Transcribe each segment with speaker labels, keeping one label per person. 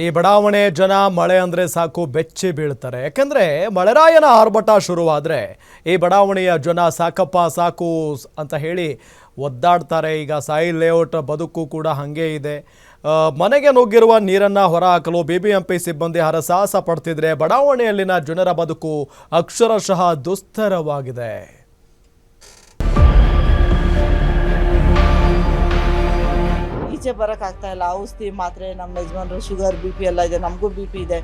Speaker 1: ಈ ಬಡಾವಣೆ ಜನ ಮಳೆ ಅಂದರೆ ಸಾಕು ಬೆಚ್ಚಿ ಬೀಳ್ತಾರೆ. ಯಾಕಂದರೆ ಮಳೆರಾಯನ ಆರ್ಭಟ ಶುರುವಾದರೆ ಈ ಬಡಾವಣೆಯ ಜನ ಸಾಕಪ್ಪ ಸಾಕು ಅಂತ ಹೇಳಿ ಒದ್ದಾಡ್ತಾರೆ. ಈಗ ಸಾಯಿ ಲೇಔಟ್ ಬದುಕು ಕೂಡ ಹಾಗೇ ಇದೆ. ಮನೆಗೆ ನುಗ್ಗಿರುವ ನೀರನ್ನು ಹೊರಹಾಕಲು BBMP ಸಿಬ್ಬಂದಿ ಹರಸಾಹಸ ಪಡ್ತಿದ್ರೆ ಬಡಾವಣೆಯಲ್ಲಿನ ಜನರ ಬದುಕು ಅಕ್ಷರಶಃ ದುಸ್ತರವಾಗಿದೆ.
Speaker 2: ಈಚೆ ಬರೋಕ್ಕಾಗ್ತಾ ಇಲ್ಲ. ಔಷಧಿ ಮಾತ್ರೆ, ನಮ್ಮ ಯಜಮಾನ್ರು ಶುಗರ್ BP ಎಲ್ಲ ಇದೆ, ನಮಗೂ BP ಇದೆ.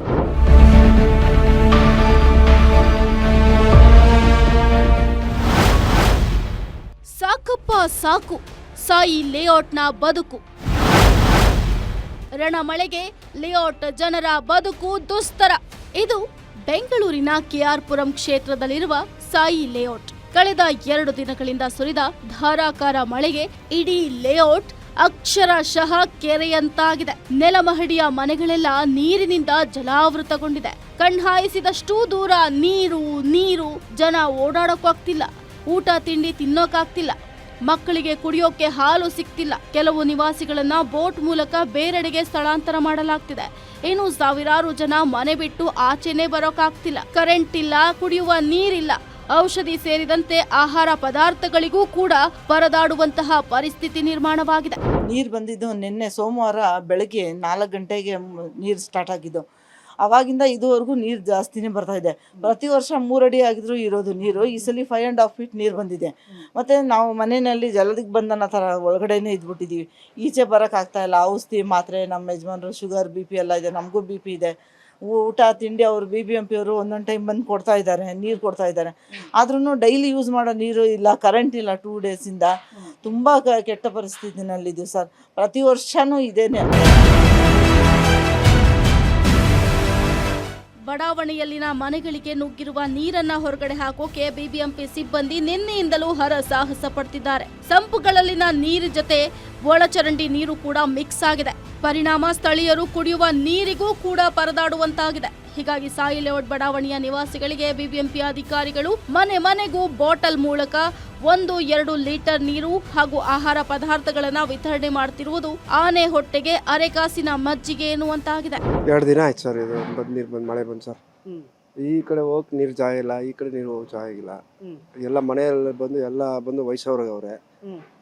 Speaker 3: ಸಾಕಪ್ಪ ಸಾಕು ಸಾಯಿ ಲೇಔಟ್ನ ಬದುಕು. ರಣಮಳೆಗೆ ಲೇಔಟ್ ಜನರ ಬದುಕು ದುಸ್ತರ. ಇದು ಬೆಂಗಳೂರಿನ KR ಪುರಂ ಕ್ಷೇತ್ರದಲ್ಲಿರುವ ಸಾಯಿ ಲೇಔಟ್. ಕಳೆದ 2 ದಿನಗಳಿಂದ ಸುರಿದ ಧಾರಾಕಾರ ಮಳೆಗೆ ಇಡೀ ಲೇಔಟ್ ಅಕ್ಷರಶಃ ಕೆರೆಯಂತಾಗಿದೆ. ನೆಲಮಹಡಿಯ ಮನೆಗಳೆಲ್ಲ ನೀರಿನಿಂದ ಜಲಾವೃತಗೊಂಡಿದೆ. ಕಣ್ಹಾಯಿಸಿದಷ್ಟೂ ದೂರ ನೀರು ನೀರು. ಜನ ಓಡಾಡೋಕಾಗ್ತಿಲ್ಲ, ಊಟ ತಿಂಡಿ ತಿನ್ನೋಕಾಗ್ತಿಲ್ಲ, ಮಕ್ಕಳಿಗೆ ಕುಡಿಯೋಕೆ ಹಾಲು ಸಿಗ್ತಿಲ್ಲ. ಕೆಲವು ನಿವಾಸಿಗಳನ್ನ ಬೋಟ್ ಮೂಲಕ ಬೇರೆಡೆಗೆ ಸ್ಥಳಾಂತರ ಮಾಡಲಾಗ್ತಿದೆ. ಇನ್ನು ಸಾವಿರಾರು ಜನ ಮನೆ ಬಿಟ್ಟು ಆಚೆನೆ ಬರೋಕಾಗ್ತಿಲ್ಲ. ಕರೆಂಟ್ ಇಲ್ಲ, ಕುಡಿಯುವ ನೀರಿಲ್ಲ, ಔಷಧಿ ಸೇರಿದಂತೆ ಆಹಾರ ಪದಾರ್ಥಗಳಿಗೂ ಕೂಡ ಪರದಾಡುವಂತಹ ಪರಿಸ್ಥಿತಿ ನಿರ್ಮಾಣವಾಗಿದೆ.
Speaker 2: ನೀರು ಬಂದಿದ್ದು ನಿನ್ನೆ ಸೋಮವಾರ ಬೆಳಗ್ಗೆ 4 ಗಂಟೆಗೆ ನೀರು ಸ್ಟಾರ್ಟ್ ಆಗಿದ್ದು. ಅವಾಗಿಂದ ಇದುವರೆಗೂ ನೀರು ಜಾಸ್ತಿನೇ ಬರ್ತಾ ಇದೆ. ಪ್ರತಿ ವರ್ಷ 3 ಅಡಿ ಆಗಿದ್ರು ಇರೋದು ನೀರು. ಈ ಸಲ 5.5 ಫೀಟ್ ನೀರು ಬಂದಿದೆ. ಮತ್ತು ನಾವು ಮನೆಯಲ್ಲಿ ಜಲದಿಗೆ ಬಂದನ ಥರ ಒಳಗಡೆನೇ ಇದ್ಬಿಟ್ಟಿದ್ದೀವಿ. ಈಚೆ ಬರೋಕ್ಕಾಗ್ತಾ ಇಲ್ಲ. ಔಷಧಿ ಮಾತ್ರೆ, ನಮ್ಮ ಯಜಮಾನ್ರು ಶುಗರ್ BP ಎಲ್ಲ ಇದೆ, ನಮಗೂ BP ಇದೆ. ಊಟ ತಿಂಡಿ ಅವರು BBMP ಅವರು ಒಂದೊಂದು ಟೈಮ್ ಬಂದು ಕೊಡ್ತಾ ಇದ್ದಾರೆ, ನೀರು ಕೊಡ್ತಾ ಇದ್ದಾರೆ. ಆದ್ರೂ ಡೈಲಿ ಯೂಸ್ ಮಾಡೋ ನೀರು ಇಲ್ಲ, ಕರೆಂಟ್ ಇಲ್ಲ. 2 ಡೇಸಿಂದ ತುಂಬ ಕೆಟ್ಟ ಪರಿಸ್ಥಿತಿನಲ್ಲಿದ್ದೀವಿ ಸರ್. ಪ್ರತಿ ವರ್ಷವೂ ಇದೇನೆ.
Speaker 3: ಬಡಾವಣೆಯಲ್ಲಿನ ಮನೆಗಳಿಗೆ ನುಗ್ಗಿರುವ ನೀರನ್ನ ಹೊರಗಡೆ ಹಾಕೋಕೆ BBMP ಸಿಬ್ಬಂದಿ ನಿನ್ನೆಯಿಂದಲೂ ಹರಸಾಹಸ ಪಡ್ತಿದ್ದಾರೆ. ಸಂಪುಗಳಲ್ಲಿನ ನೀರು ಜೊತೆ ಒಳಚರಂಡಿ ನೀರು ಕೂಡ ಮಿಕ್ಸ್ ಆಗಿದೆ. ಪರಿಣಾಮ ಸ್ಥಳೀಯರು ಕುಡಿಯುವ ನೀರಿಗೂ ಕೂಡ ಪರದಾಡುವಂತಾಗಿದೆ. ಹೀಗಾಗಿ ಸಾಯಿ ಲೇಔಟ್ ಬಡಾವಣೆಯ ನಿವಾಸಿಗಳಿಗೆ BBMP ಅಧಿಕಾರಿಗಳು ಮನೆ ಮನೆಗೂ ಬಾಟಲ್ ಮೂಲಕ 1-2 ಲೀಟರ್ ನೀರು ಹಾಗೂ ಆಹಾರ ಪದಾರ್ಥಗಳನ್ನ ವಿತರಣೆ ಮಾಡ್ತಿರುವುದು ಆನೆ ಹೊಟ್ಟೆಗೆ ಅರೆಕಾಸಿನ ಮಜ್ಜಿಗೆ ಎನ್ನುವಂತಾಗಿದೆ.
Speaker 4: 2 ದಿನ ಆಯ್ತು ಸರ್ ಇದು ನೀರು ಮಳೆ ಬಂದು ಸರ್. ಈ ಕಡೆ ಹೋಗಕ್ಕೆ ನೀರು ಜಾಗ ಇಲ್ಲ, ಈ ಕಡೆ ನೀರು ಹೋಗಕ್ಕೆ ಜಾಗ ಇಲ್ಲ. ಎಲ್ಲ ಮನೆಯಲ್ಲಿ ಬಂದು ವಯಸ್ಸವ್ರಿಗೆ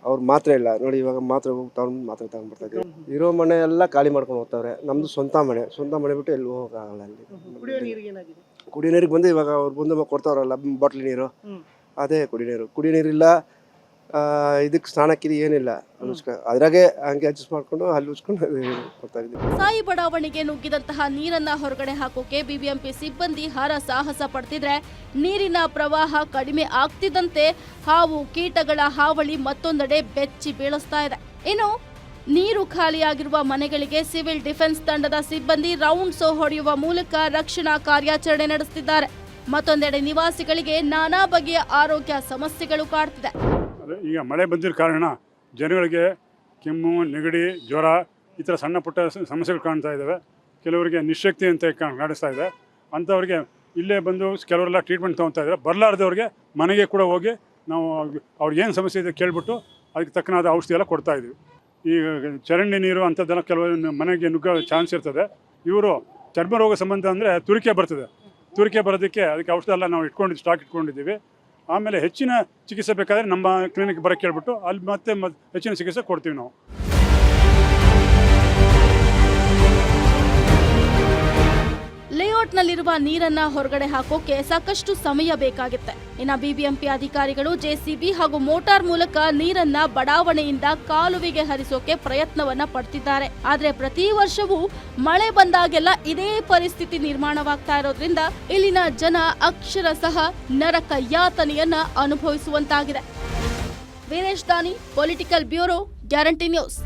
Speaker 4: ಅವ್ರು ಮಾತ್ರೆ ಇಲ್ಲ ನೋಡಿ. ಇವಾಗ ಮಾತ್ರೆ ಮಾತ್ರೆ ತಗೊಂಡ್ಬರ್ತಾ ಇದ್ದೀವಿ. ಇರೋ ಮನೆ ಎಲ್ಲ ಖಾಲಿ ಮಾಡ್ಕೊಂಡು ಹೋಗ್ತಾವ್ರೆ. ನಮ್ದು ಸ್ವಂತ ಮನೆ ಬಿಟ್ಟು ಎಲ್ಲಿ ಹೋಗಕ್ಕಾಗಲ್ಲ. ಅಲ್ಲಿ ಕುಡಿಯೋ ನೀರಿಗೆ ಬಂದು ಇವಾಗ ಅವ್ರು ಬಂದು ಕೊಡ್ತಾವ್ರಲ್ಲ ಬಾಟ್ಲಿ ನೀರು, ಅದೇ ಕುಡಿಯೋ ನೀರಿಲ್ಲ. ಇದಕ್ಕೆ ಸ್ನಾನಕ್ಕಿದು ಏನಿಲ್ಲ. ಅದ್ರಾಗೆ ಹಂಗೆ ಅಡ್ಜಸ್ಟ್ ಮಾಡ್ಕೊಂಡು ಅಲ್ಲಿ ಉಚ್ಕೊಂಡು ಬರ್ತಾ ಇದ್ದೀವಿ.
Speaker 3: ಸಾಯಿ ಬಡಾವಣೆಗೆ ನುಗ್ಗಿದಂತಹ ನೀರನ್ನ ಹೊರಗಡೆ ಹಾಕೋಕೆ BBMP ಸಿಬ್ಬಂದಿ ಹರಸಾಹಸ ಪಡ್ತಿದ್ರೆ ನೀರಿನ ಪ್ರವಾಹ ಕಡಿಮೆ ಆಗ್ತಿದ್ದಂತೆ ಹಾವು ಕೀಟಗಳ ಹಾವಳಿ ಮತ್ತೊಂದೆಡೆ ಬೆಚ್ಚಿ ಬೀಳಿಸ್ತಾ ಇದೆ. ಇನ್ನು ನೀರು ಖಾಲಿಯಾಗಿರುವ ಮನೆಗಳಿಗೆ ಸಿವಿಲ್ ಡಿಫೆನ್ಸ್ ತಂಡದ ಸಿಬ್ಬಂದಿ ರೌಂಡ್ ಸೋ ಹೊಡೆಯುವ ಮೂಲಕ ರಕ್ಷಣಾ ಕಾರ್ಯಾಚರಣೆ ನಡೆಸುತ್ತಿದ್ದಾರೆ. ಮತ್ತೊಂದೆಡೆ ನಿವಾಸಿಗಳಿಗೆ ನಾನಾ ಬಗೆಯ ಆರೋಗ್ಯ ಸಮಸ್ಯೆಗಳು ಕಾಡ್ತಿದೆ.
Speaker 5: ಈಗ ಮಳೆ ಬಂದಿರೋ ಕಾರಣ ಜನಗಳಿಗೆ ಕೆಮ್ಮು, ನೆಗಡಿ, ಜ್ವರ ಈ ಥರ ಸಣ್ಣ ಪುಟ್ಟ ಸಮಸ್ಯೆಗಳು ಕಾಣ್ತಾ ಇದ್ದಾವೆ. ಕೆಲವರಿಗೆ ನಿಶಕ್ತಿ ಅಂತ ಕಾಣಿಸ್ತಾ ಇದೆ. ಅಂಥವ್ರಿಗೆ ಇಲ್ಲೇ ಬಂದು ಕೆಲವರೆಲ್ಲ ಟ್ರೀಟ್ಮೆಂಟ್ ತೊಗೊತಾ ಇದ್ದಾರೆ. ಬರಲಾರ್ದವ್ರಿಗೆ ಮನೆಗೆ ಕೂಡ ಹೋಗಿ ನಾವು ಅವ್ರಿಗೇನು ಸಮಸ್ಯೆ ಇದೆ ಕೇಳಿಬಿಟ್ಟು ಅದಕ್ಕೆ ತಕ್ಕನಾದ ಔಷಧಿ ಎಲ್ಲ ಕೊಡ್ತಾ ಇದ್ದೀವಿ. ಈಗ ಚರಂಡಿ ನೀರು ಅಂಥದ್ದೆಲ್ಲ ಕೆಲವು ಮನೆಗೆ ನುಗ್ಗೋ ಚಾನ್ಸ್ ಇರ್ತದೆ. ಇವರು ಚರ್ಮ ರೋಗ ಸಂಬಂಧ ಅಂದರೆ ತುರಿಕೆ ಬರ್ತದೆ. ತುರಿಕೆ ಬರೋದಕ್ಕೆ ಅದಕ್ಕೆ ಔಷಧ ಎಲ್ಲ ನಾವು ಸ್ಟಾಕ್ ಇಟ್ಕೊಂಡಿದ್ದೀವಿ. ಆಮೇಲೆ ಹೆಚ್ಚಿನ ಚಿಕಿತ್ಸೆ ಬೇಕಾದರೆ ನಮ್ಮ ಕ್ಲಿನಿಕ್ ಬರೋಕ್ಕೆ ಕೇಳ್ಬಿಟ್ಟು ಅಲ್ಲಿ ಮತ್ತೆ ಹೆಚ್ಚಿನ ಚಿಕಿತ್ಸೆ ಕೊಡ್ತೀವಿ ನಾವು.
Speaker 3: ಲೇಔಟ್ನಲ್ಲಿರುವ ನೀರನ್ನ ಹೊರಗಡೆ ಹಾಕೋಕೆ ಸಾಕಷ್ಟು ಸಮಯ ಬೇಕಾಗುತ್ತೆ. ಇನ್ನು BBMP ಅಧಿಕಾರಿಗಳು JCB ಹಾಗೂ ಮೋಟಾರ್ ಮೂಲಕ ನೀರನ್ನ ಬಡಾವಣೆಯಿಂದ ಕಾಲುವೆಗೆ ಹರಿಸೋಕೆ ಪ್ರಯತ್ನವನ್ನ ಪಡ್ತಿದ್ದಾರೆ. ಆದ್ರೆ ಪ್ರತಿ ವರ್ಷವೂ ಮಳೆ ಬಂದಾಗೆಲ್ಲ ಇದೇ ಪರಿಸ್ಥಿತಿ ನಿರ್ಮಾಣವಾಗ್ತಾ ಇರೋದ್ರಿಂದ ಇಲ್ಲಿನ ಜನ ಅಕ್ಷರಶಃ ನರಕ ಯಾತನೆಯನ್ನ ಅನುಭವಿಸುವಂತಾಗಿದೆ. ವೀರೇಶ್ ದಾನಿ, ಪೊಲಿಟಿಕಲ್ ಬ್ಯೂರೋ, ಗ್ಯಾರಂಟಿ ನ್ಯೂಸ್.